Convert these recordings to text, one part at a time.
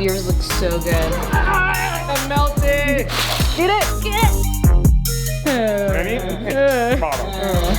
Yours looks so good. I'm melting. Get it! Get it! Ready? Bottom.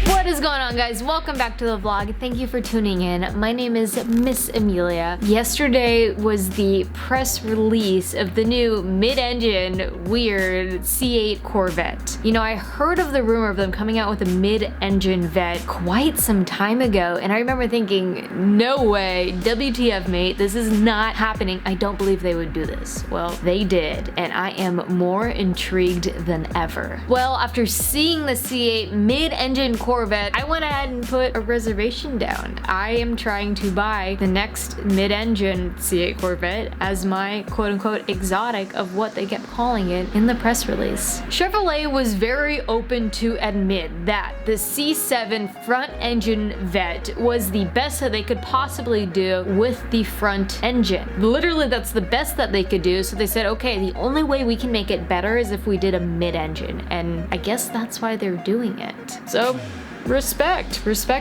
What is going on, guys? Welcome back to the vlog. Thank you for tuning in. My name is Miss Amelia. Yesterday was the press release of the new mid-engine weird C8 Corvette. You know, I heard of the rumor of them coming out with a mid-engine vet quite some time ago, and I remember thinking, no way, WTF, mate, this is not happening. I don't believe they would do this. Well, they did, and I am more intrigued than ever. Well, after seeing the C8 mid-engine Corvette, I went ahead and put a reservation down. I am trying to buy the next mid-engine C8 Corvette as my quote-unquote exotic of what they kept calling it in the press release. Chevrolet was very open to admit that the C7 front-engine vet was the best that they could possibly do with the front engine. Literally, that's the best that they could do, so they said, okay, the only way we can make it better is if we did a mid-engine, and I guess that's why they're doing it. So, respect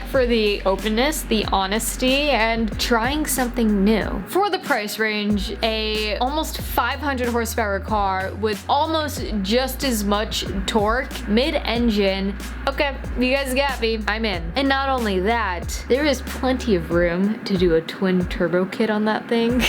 for the openness, the honesty, and trying something new. For the price range, a almost 500 horsepower car with almost just as much torque, mid-engine, okay, you guys got me, I'm in. And not only that, there is plenty of room to do a twin turbo kit on that thing.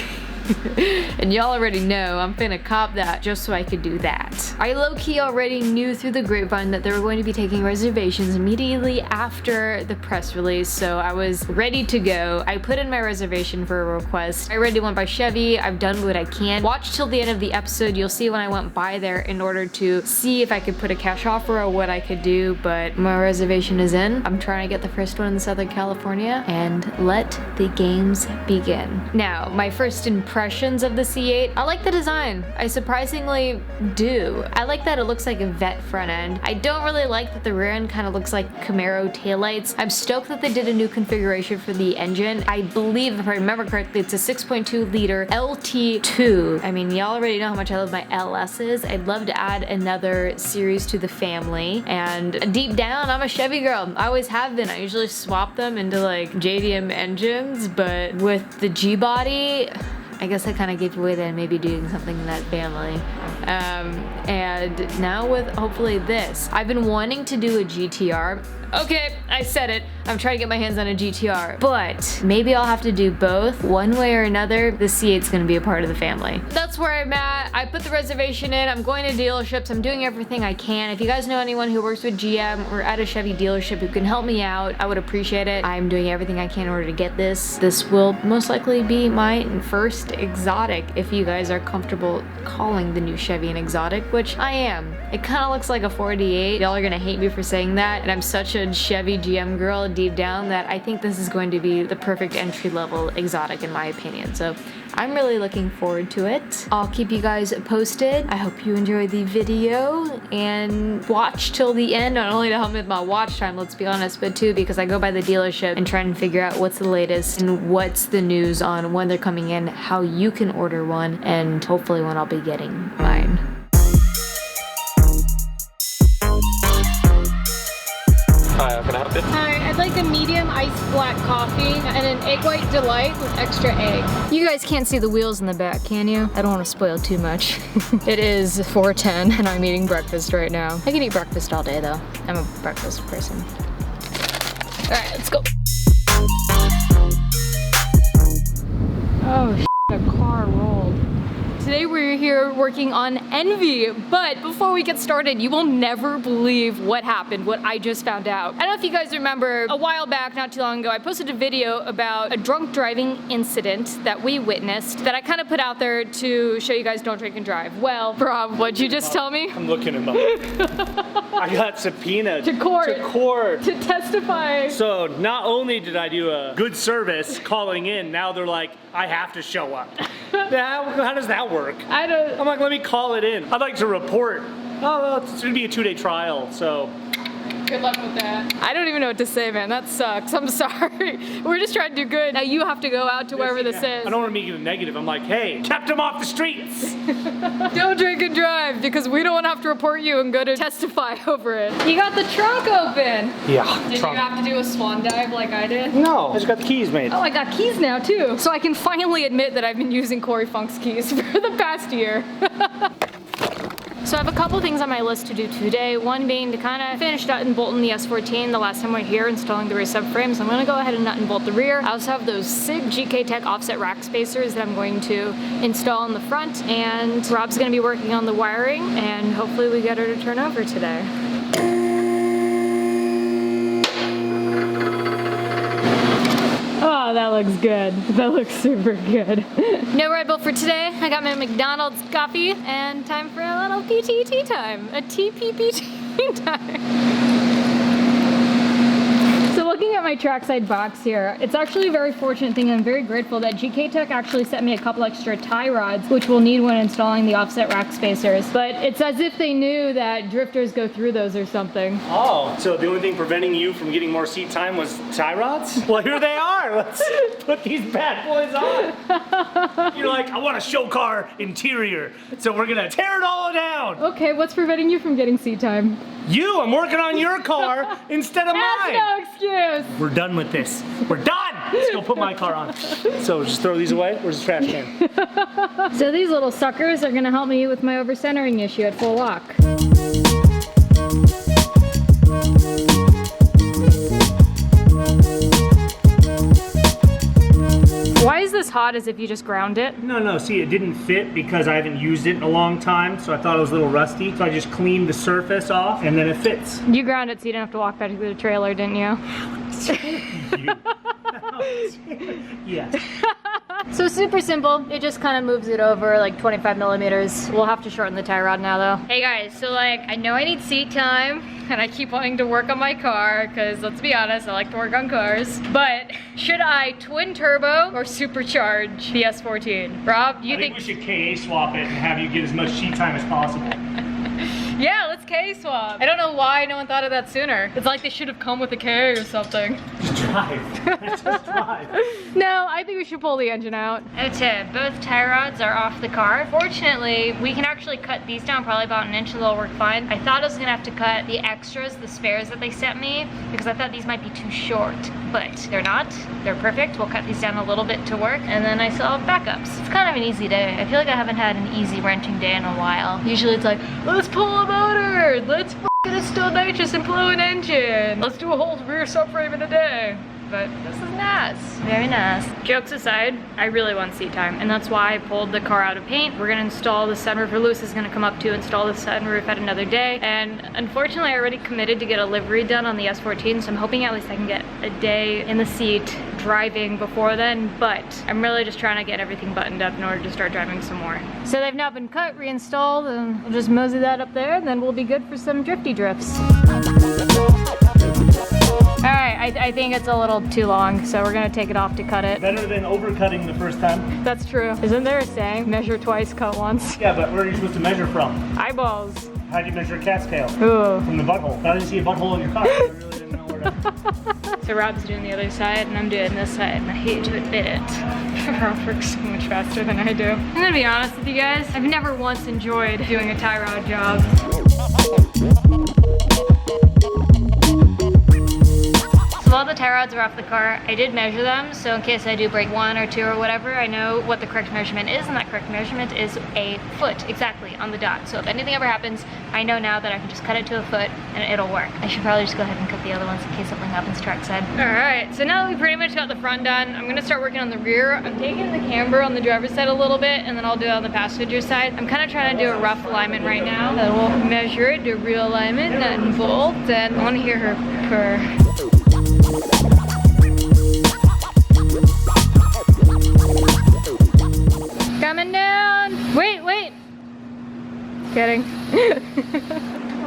And y'all already know I'm finna cop that just so I could do that. I low-key already knew through the grapevine that they were going to be taking reservations immediately after the press release, so I was ready to go. I put in my reservation for a request. I already went by Chevy. I've done what I can. Watch till the end of the episode. You'll see when I went by there in order to see if I could put a cash offer or what I could do, but my reservation is in. I'm trying to get the first one in Southern California, and let the games begin. Now, my first impressions of the C8, I like the design. I surprisingly do. I like that it looks like a vet front end. I don't really like that the rear end kind of looks like Camaro taillights. I'm stoked that they did a new configuration for the engine. I believe, if I remember correctly, it's a 6.2 liter LT2. I mean, y'all already know how much I love my LS's. I'd love to add another series to the family, and deep down, I'm a Chevy girl. I always have been. I usually swap them into like JDM engines, but with the G-body, I guess I kind of gave away that I may be doing something in that family. And now with hopefully this. I've been wanting to do a GTR. Okay, I said it. I'm trying to get my hands on a GTR, but maybe I'll have to do both. One way or another, the C8's gonna be a part of the family. That's where I'm at. I put the reservation in. I'm going to dealerships. I'm doing everything I can. If you guys know anyone who works with GM or at a Chevy dealership who can help me out, I would appreciate it. I'm doing everything I can in order to get this. This will most likely be my first exotic, if you guys are comfortable calling the new Chevy an exotic, which I am. It kind of looks like a 48. Y'all are gonna hate me for saying that, and I'm such a Chevy GM girl deep down that I think this is going to be the perfect entry-level exotic in my opinion. So I'm really looking forward to it. I'll keep you guys posted. I hope you enjoyed the video and watch till the end, not only to help me with my watch time, let's be honest, but too because I go by the dealership and try and figure out what's the latest and what's the news on when they're coming in, how you can order one, and hopefully when I'll be getting mine. Hi, how can I help you? Hi, I'd like a medium iced black coffee and an egg white delight with extra egg. You guys can't see the wheels in the back, can you? I don't want to spoil too much. It is 4:10 and I'm eating breakfast right now. I can eat breakfast all day though. I'm a breakfast person. All right, let's go. Oh, a car rolled. Today we're here working on Envy, but before we get started, you will never believe what happened, what I just found out. I don't know if you guys remember, a while back, not too long ago, I posted a video about a drunk driving incident that we witnessed that I kind of put out there to show you guys don't drink and drive. Well, Rob, what'd you just tell me? I'm looking him up. I got subpoenaed To court. To court. To testify. So not only did I do a good service calling in, now they're like, I have to show up. How does that work? I don't. I'm like, let me call it in. I'd like to report. Oh, well, it's gonna be a 2-day trial, so Good luck with that. I don't even know what to say, man. That sucks. I'm sorry. We're just trying to do good. Now you have to go out to wherever this is. I don't want to make it a negative. I'm like, hey, kept him off the streets. Don't drink and drive because we don't want to have to report you and go to testify over it. You got the trunk open. Yeah. Did you have to do a swan dive like I did? No, I just got the keys made. Oh, I got keys now too. So I can finally admit that I've been using Corey Funk's keys for the past year. So I have a couple things on my list to do today. One being to kind of finish nut and bolting the S14 the last time we were here installing the rear subframe. So I'm going to go ahead and nut and bolt the rear. I also have those SIG GK Tech offset rack spacers that I'm going to install in the front. And Rob's going to be working on the wiring and hopefully we get her to turn over today. Oh, that looks good. That looks super good. No Red Bull for today. I got my McDonald's coffee and time for a little PTT time. A TPPT time. So looking at my trackside box here, it's actually a very fortunate thing. I'm very grateful that GK Tech actually sent me a couple extra tie rods, which we'll need when installing the offset rack spacers. But it's as if they knew that drifters go through those or something. Oh, so the only thing preventing you from getting more seat time was tie rods? Well, here they are. Let's put these bad boys on. You're like, I want a show car interior, so we're gonna tear it all down. Okay, what's preventing you from getting seat time? You, I'm working on your car instead of That's mine. no excuse. We're done with this. We're done. Let's go put my car on. So just throw these away. Where's the trash can? So these little suckers are gonna help me with my overcentering issue at full lock. Why is this hot as if you just ground it? No, see, it didn't fit because I haven't used it in a long time, so I thought it was a little rusty. So I just cleaned the surface off, and then it fits. You ground it so you didn't have to walk back to the trailer, didn't you? Yes. So super simple. It just kind of moves it over like 25 millimeters. We'll have to shorten the tie rod now though. Hey guys, so like I know I need seat time and I keep wanting to work on my car because let's be honest, I like to work on cars. But should I twin turbo or supercharge the S14? Rob, do you think we should KA swap it and have you get as much seat time as possible? Yeah, let's K swap. I don't know why no one thought of that sooner. It's like they should have come with a K or something. Just drive. Just drive. No, I think we should pull the engine out. Okay, both tie rods are off the car. Fortunately, we can actually cut these down probably about an inch and they'll work fine. I thought I was gonna have to cut the extras, the spares that they sent me, because I thought these might be too short, but they're not. They're perfect. We'll cut these down a little bit to work, and then I still have backups. It's kind of an easy day. I feel like I haven't had an easy wrenching day in a while. Usually it's like, let's pull a motor, let's f***ing install nitrous and blow an engine, let's do a whole rear subframe in a day. But this is nice. Very nice. Jokes aside, I really want seat time, and that's why I pulled the car out of paint. We're gonna install the sunroof, or Lewis is gonna come up to install the sunroof at another day. And unfortunately, I already committed to get a livery done on the S14, so I'm hoping at least I can get a day in the seat driving before then, but I'm really just trying to get everything buttoned up in order to start driving some more. So they've now been cut, reinstalled, and we'll just mosey that up there, and then we'll be good for some drifty drifts. Alright, I think it's a little too long, so we're gonna take it off to cut it. Better than overcutting the first time. That's true. Isn't there a saying? Measure twice, cut once? Yeah, but where are you supposed to measure from? Eyeballs. How do you measure a cat's tail? Ooh. From the butthole. I didn't see a butthole in your car. I really didn't know where to... So Rob's doing the other side, and I'm doing this side, and I hate to admit it. Rob works so much faster than I do. I'm gonna be honest with you guys, I've never once enjoyed doing a tie rod job. So while the tie rods are off the car, I did measure them, so in case I do break one or two or whatever, I know what the correct measurement is, and that correct measurement is a foot, exactly, on the dot. So if anything ever happens, I know now that I can just cut it to a foot, and it'll work. I should probably just go ahead and cut the other ones in case something happens trackside. Alright, so now that we pretty much got the front done, I'm gonna start working on the rear. I'm taking the camber on the driver's side a little bit, and then I'll do it on the passenger side. I'm kind of trying to do a rough alignment right now. Then we'll measure it, do real alignment, nut and bolt, and I want to hear her purr. Coming down. Wait. Kidding.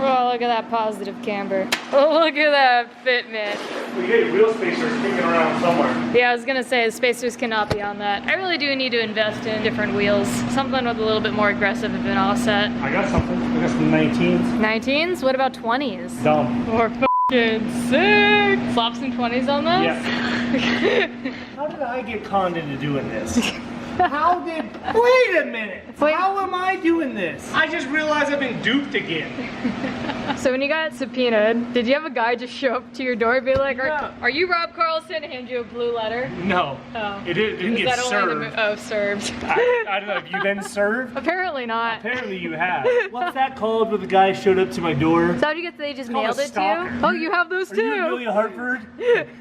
Oh, look at that positive camber. Oh, look at that fitment. We get wheel spacers kicking around somewhere. Yeah, I was gonna say the spacers cannot be on that. I really do need to invest in different wheels. Something with a little bit more aggressive of an offset. I got something. I got some 19s. 19s? What about 20s? Dumb. Or sick. Slap some 20s on this? Yeah. How did I get conned into doing this? Wait a minute. Wait. How am I doing this? I just realized I've been duped again. So when you got subpoenaed, did you have a guy just show up to your door and be like, are you Rob Carlson, and hand you a blue letter? No. Oh. It didn't Is get that served. only the served. I don't know, have you been served? Apparently not. Apparently you have. What's that called when the guy showed up to my door? So how'd you get they just Called a mailed it to stalker. you? Oh, you have those Are too? you Amelia Hartford?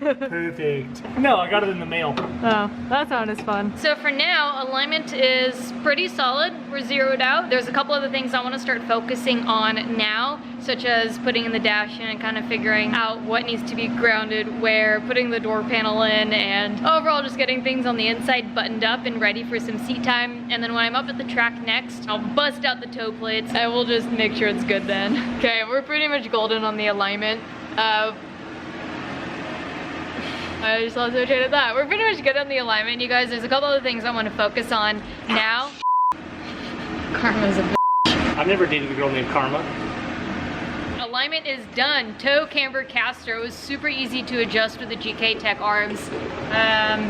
Perfect. No, I got it in the mail. Oh, that sounded fun. So for now, alignment is pretty solid. We're zeroed out. There's a couple other things I want to start focusing on now, such as putting in the dash in and kind of figuring out what needs to be grounded where, putting the door panel in, and overall just getting things on the inside buttoned up and ready for some seat time. And then when I'm up at the track next, I'll bust out the toe plates and we'll just make sure it's good then. Okay, we're pretty much golden on the alignment. I just lost my train of thought. We're pretty much good on the alignment, you guys. There's a couple other things I want to focus on now. Karma's a bitch. I've never dated a girl named Karma. Alignment is done. Toe, camber, caster. It was super easy to adjust with the GK Tech arms.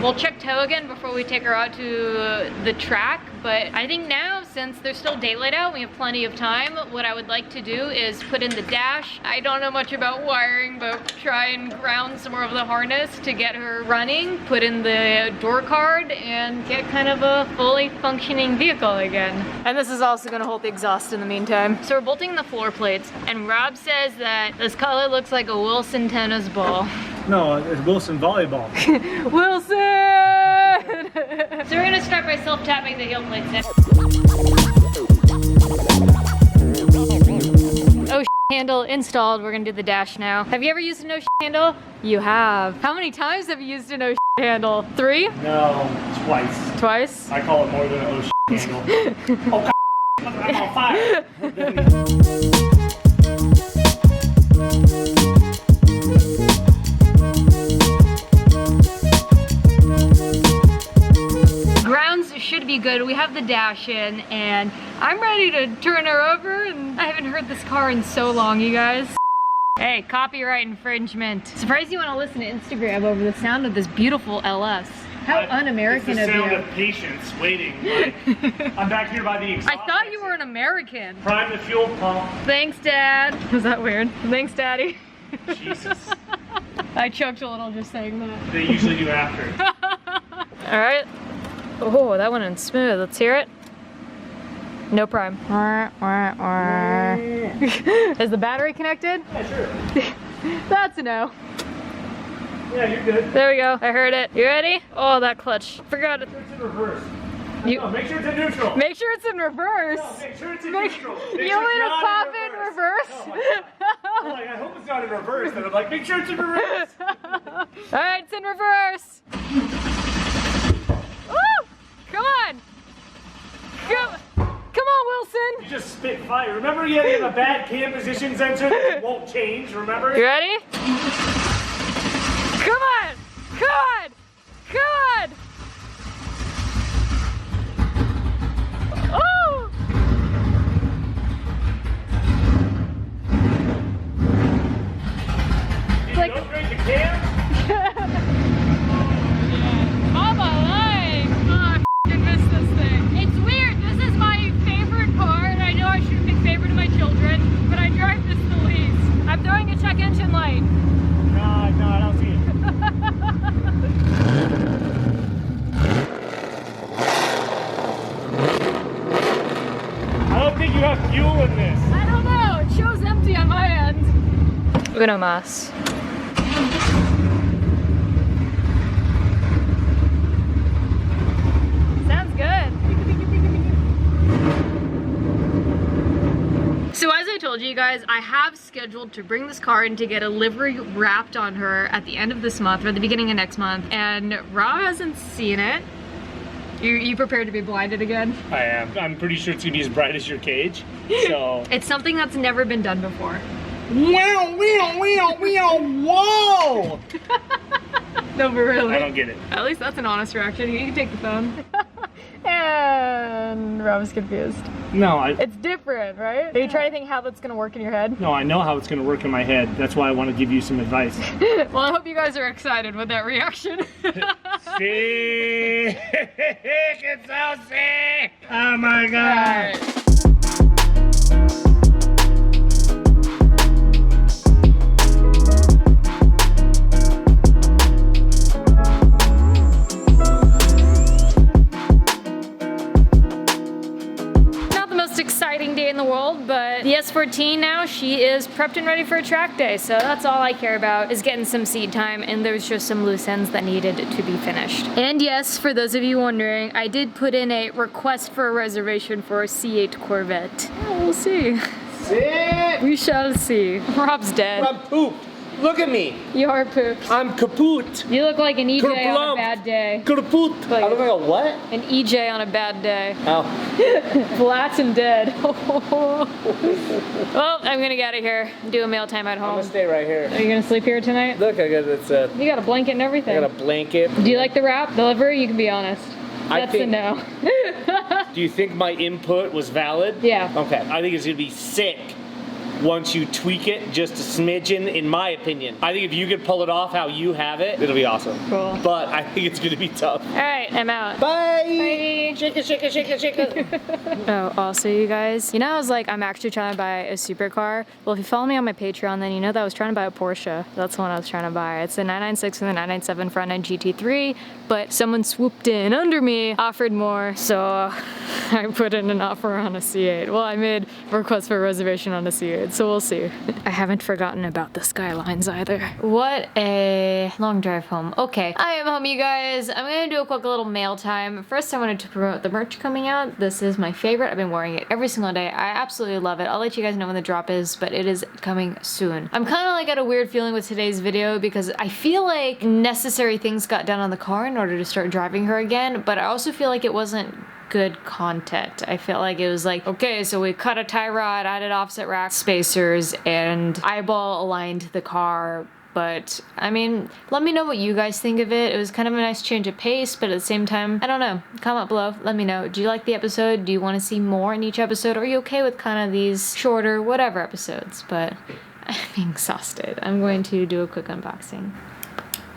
We'll check toe again before we take her out to the track, but I think now, since there's still daylight out, we have plenty of time, what I would like to do is put in the dash. I don't know much about wiring, but try and ground some more of the harness to get her running, put in the door card, and get kind of a fully functioning vehicle again. And this is also gonna hold the exhaust in the meantime. So we're bolting the floor plates, and Rob says that this color looks like a Wilson tennis ball. No, it's Wilson volleyball. Wilson! So we're gonna start by self-tapping the heel plates in. Oh, handle installed. We're gonna do the dash now. Have you ever used a no handle? You have. How many times have you used a no handle? 3? No, twice. Twice? I call it more than a handle. Oh, I'm on fire. Grounds should be good. We have the dash in and I'm ready to turn her over, and I haven't heard this car in so long, you guys. Hey, copyright infringement. Surprised you want to listen to Instagram over the sound of this beautiful LS. How un-American of you. It's the sound of patience, waiting. Like, I'm back here by the exhaust. I thought you were an American. Prime the fuel pump. Thanks, Dad. Was that weird? Thanks, Daddy. Jesus. I choked a little just saying that. They usually do after. All right. Oh, that went in smooth. Let's hear it. No prime. Is the battery connected? Yeah, sure. That's a no. Yeah, you're good. There we go. I heard it. You ready? Oh, that clutch. Forgot it. Make sure it's in reverse. You- No, make sure it's in neutral. Make sure it's in reverse. No, make sure it's in Make- neutral. You Make sure want me it's to not pop in reverse? No, I'm like, I hope it's not in reverse. Then I'm like, make sure it's in reverse. All right, it's in reverse. Woo! Come on. Come on, Wilson. You just spit fire. Remember you have a bad cam position sensor that won't change, remember? You ready? Come on. Come on. Come on. Oh! Did like- you upgrade the cam? All my life! Oh, I f***ing missed this thing. It's weird. This is my favorite car, and I know I should pick favorite of my children, but I drive this the least. I'm throwing a check engine light. No, I don't see it. I don't think you have fuel in this. I don't know. It shows empty on my end. Uno mas. Sounds good. So as I told you guys, I have scheduled to bring this car in to get a livery wrapped on her at the end of this month or the beginning of next month, and Rob hasn't seen it. You prepared to be blinded again? I am. I'm pretty sure it's gonna be as bright as your cage. So. It's something that's never been done before. Wow, whoa! No, but really. I don't get it. At least that's an honest reaction. You can take the phone. And Rob's confused. No, It's different, right? Are you trying to think how that's gonna work in your head? no, I know how it's gonna work in my head. That's why I want to give you some advice. Well, I hope you guys are excited with that reaction. Sick! It's so sick! Oh my god! Alright. Exciting day in the world, but the S14 now, she is prepped and ready for a track day, so that's all I care about is getting some seat time, and there's just some loose ends that needed to be finished. And yes, for those of you wondering, I did put in a request for a reservation for a C8 Corvette. Oh, we'll see. Sick! We shall see. Rob's dead. I'm pooped. Look at me. You're pooped. I'm kaput. You look like an EJ on a Kerplump. bad day. Kaput. I look like a what? An EJ on a bad day. Oh. Flat and dead. Well, I'm gonna get out of here. Do a meal time at I'm home. gonna stay right here. Are you gonna sleep here tonight? Look, I got this. You got a blanket and everything. I got a blanket. Do you like the wrap delivery? You can be honest. That's a no. Do you think my input was valid? Yeah. Okay. I think it's gonna be sick once you tweak it just a smidgen, in my opinion. I think if you could pull it off how you have it, it'll be awesome. Cool. But I think it's gonna be tough. All right, I'm out. Bye! Bye. Shake it, shake it, shake it, shake it. Oh, also you guys, you know I was like, I'm actually trying to buy a supercar. Well, if you follow me on my Patreon, then you know that I was trying to buy a Porsche. That's the one I was trying to buy. It's a 996 and the 997 front end GT3, but someone swooped in under me, offered more, so I put in an offer on a C8. Well, I made a request for a reservation on a C8, so we'll see. I haven't forgotten about the Skylines either. What a long drive home. Okay, I am home, you guys. I'm gonna do a quick little mail time. First, I wanted to promote the merch coming out. This is my favorite. I've been wearing it every single day. I absolutely love it. I'll let you guys know when the drop is, but it is coming soon. I'm kind of like at a weird feeling with today's video because I feel like necessary things got done on the car in order to start driving her again, but I also feel like it wasn't good content. I felt like it was like, okay, so we cut a tie rod, added offset rack spacers, and eyeball aligned the car. But I mean, let me know what you guys think of it. It was kind of a nice change of pace, but at the same time, I don't know. Comment below, let me know. Do you like the episode? Do you want to see more in each episode? Are you okay with kind of these shorter, whatever episodes? But I'm exhausted. I'm going to do a quick unboxing.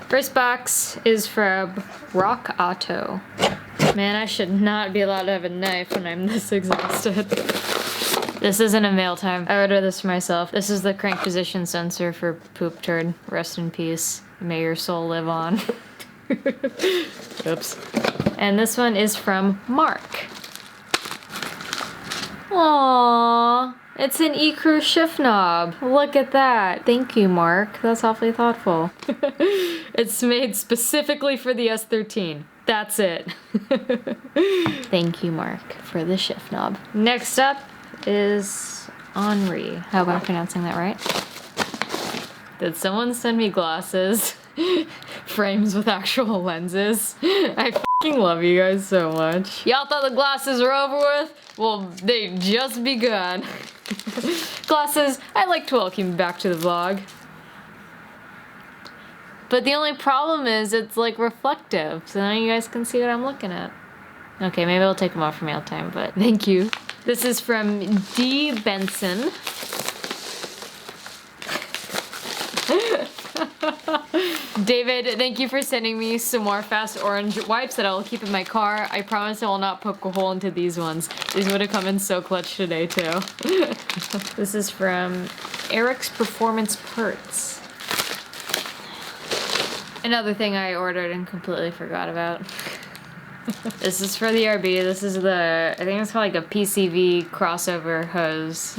First box is from Rock Auto. Man, I should not be allowed to have a knife when I'm this exhausted. This isn't a mail time. I ordered this for myself. This is the crank position sensor for poop turd. Rest in peace. May your soul live on. Oops. And this one is from Mark. Aww. It's an Ecrew shift knob. Look at that. Thank you, Mark. That's awfully thoughtful. It's made specifically for the S13. That's it. Thank you, Mark, for the shift knob. Next up is Henri. Hope I'm pronouncing that right. Did someone send me glasses? Frames with actual lenses. I fucking love you guys so much. Y'all thought the glasses were over with? Well, they just begun. Glasses, I'd like to welcome you back to the vlog. But the only problem is it's like reflective, so now you guys can see what I'm looking at. Okay, maybe I'll take them off for mail time, but thank you. This is from D. Benson. David, thank you for sending me some more fast orange wipes that I will keep in my car. I promise I will not poke a hole into these ones. These would have come in so clutch today too. This is from Eric's Performance Perts. Another thing I ordered and completely forgot about. This is for the RB. This is the, I think it's called like a PCV crossover hose.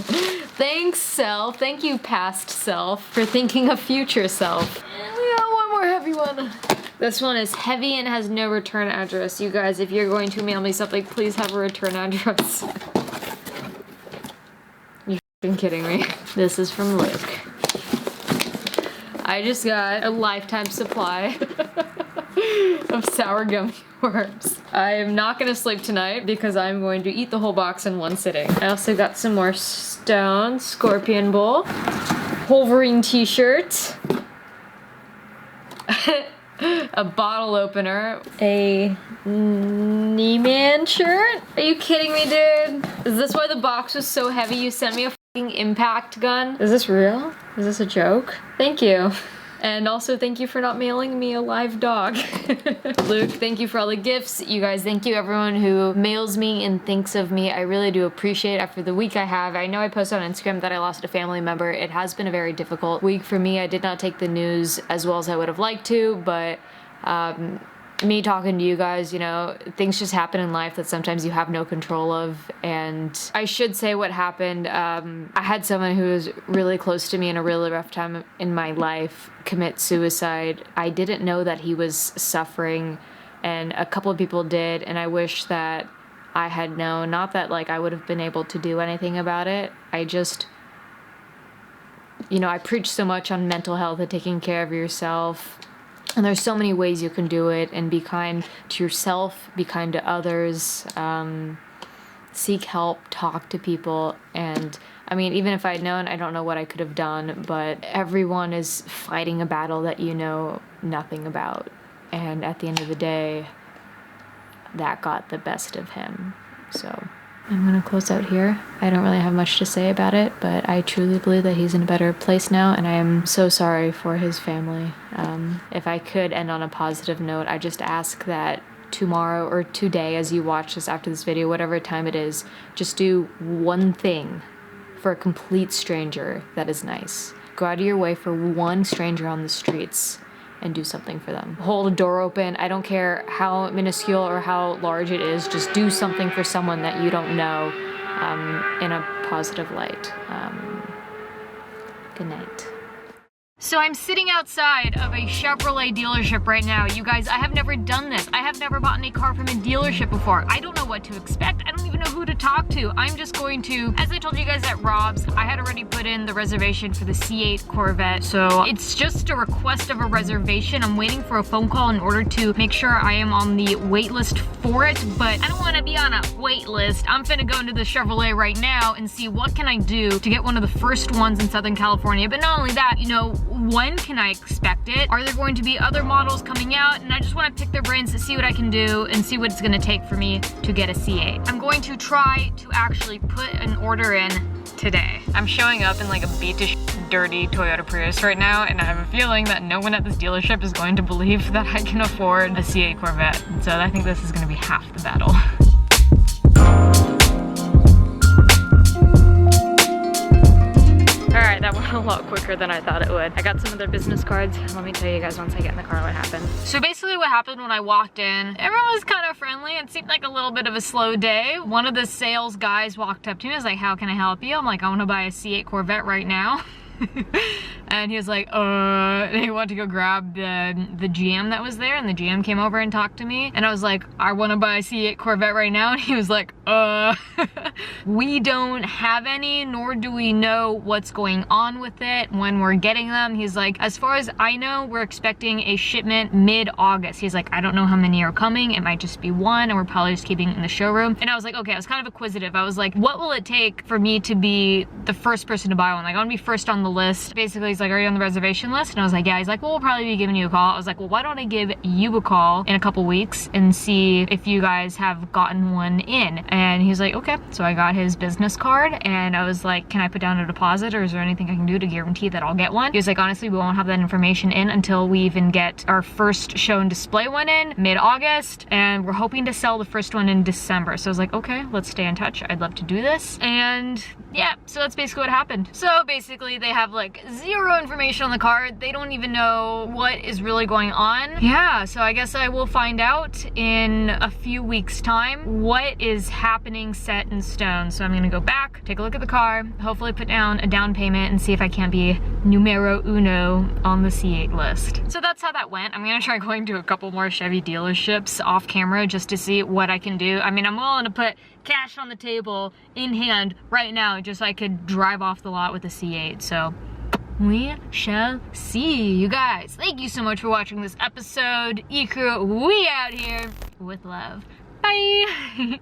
Thanks, self. Thank you, past self, for thinking of future self. And we got one more heavy one. This one is heavy and has no return address. You guys, if you're going to mail me something, please have a return address. You're f***ing kidding me. This is from Luke. I just got a lifetime supply of sour gummy worms. I am not gonna sleep tonight because I'm going to eat the whole box in one sitting. I also got some more Stone Scorpion Bowl, Wolverine t-shirt, a bottle opener, a Neiman shirt, Are you kidding me, dude? Is this why the box was so heavy? You sent me a fucking impact gun? Is this real? Is this a joke? Thank you. And also thank you for not mailing me a live dog. Luke, thank you for all the gifts. You guys, thank you everyone who mails me and thinks of me. I really do appreciate it after the week I have. I know I posted on Instagram that I lost a family member. It has been a very difficult week for me. I did not take the news as well as I would have liked to, but me talking to you guys, you know, things just happen in life that sometimes you have no control of. And I should say what happened. I had someone who was really close to me in a really rough time in my life commit suicide. I didn't know that he was suffering, and a couple of people did, and I wish that I had known. Not that like I would have been able to do anything about it. I just, you know, I preach so much on mental health and taking care of yourself. And there's so many ways you can do it, and be kind to yourself, be kind to others, seek help, talk to people. And I mean, even if I'd known, I don't know what I could have done, but everyone is fighting a battle that you know nothing about. And at the end of the day, that got the best of him. So I'm gonna close out here. I don't really have much to say about it, but I truly believe that he's in a better place now, and I am so sorry for his family. If I could end on a positive note, I just ask that tomorrow or today, as you watch this after this video, whatever time it is, just do one thing for a complete stranger that is nice. Go out of your way for one stranger on the streets and do something for them. Hold a door open. I don't care how minuscule or how large it is. Just do something for someone that you don't know in a positive light. Good night. So I'm sitting outside of a Chevrolet dealership right now. You guys, I have never done this. I have never bought a car from a dealership before. I don't know what to expect. I don't even know who to talk to. I'm just going to, as I told you guys at Rob's, I had already put in the reservation for the C8 Corvette. So it's just a request of a reservation. I'm waiting for a phone call in order to make sure I am on the wait list for it, but I don't want to be on a wait list. I'm finna go into the Chevrolet right now and see what can I do to get one of the first ones in Southern California. But not only that, you know, when can I expect it? Are there going to be other models coming out? And I just want to pick their brains to see what I can do and see what it's going to take for me to get a C8. I'm going to try to actually put an order in today. I'm showing up in like a beat-to dirty Toyota Prius right now, and I have a feeling that no one at this dealership is going to believe that I can afford a C8 Corvette. And so I think this is going to be half the battle. Alright, that went a lot quicker than I thought it would. I got some of their business cards. Let me tell you guys once I get in the car what happened. So basically what happened when I walked in, everyone was kind of friendly. It seemed like a little bit of a slow day. One of the sales guys walked up to me and was like, how can I help you? I'm like, I want to buy a C8 Corvette right now. And he was like, and he wanted to go grab the GM that was there, and the GM came over and talked to me, and I was like, I want to buy a C8 Corvette right now, and he was like, we don't have any, nor do we know what's going on with it when we're getting them. He's like, as far as I know, we're expecting a shipment mid-August. He's like, I don't know how many are coming, it might just be one, and we're probably just keeping it in the showroom. And I was like, okay, I was kind of acquisitive. I was like, what will it take for me to be the first person to buy one? Like, I want to be first on the list. Basically, he's like, are you on the reservation list? And I was like, yeah. He's like, well, we'll probably be giving you a call. I was like, well, why don't I give you a call in a couple weeks and see if you guys have gotten one in? And he was like, okay. So I got his business card, and I was like, can I put down a deposit, or is there anything I can do to guarantee that I'll get one? He was like, honestly, we won't have that information in until we even get our first show and display one in mid-August, and we're hoping to sell the first one in December. So I was like, okay, let's stay in touch. I'd love to do this. And yeah, so that's basically what happened. So basically they have like zero information on the car. They don't even know what is really going on. Yeah, so I guess I will find out in a few weeks time what is happening set in stone. So I'm gonna go back, take a look at the car, hopefully put down a down payment and see if I can't be numero uno on the C8 list. So that's how that went. I'm gonna try going to a couple more Chevy dealerships off camera just to see what I can do. I mean, I'm willing to put cash on the table in hand right now just so I could drive off the lot with a C8. So we shall see. You guys, thank you so much for watching this episode. Ecrew, we out here with love. Bye.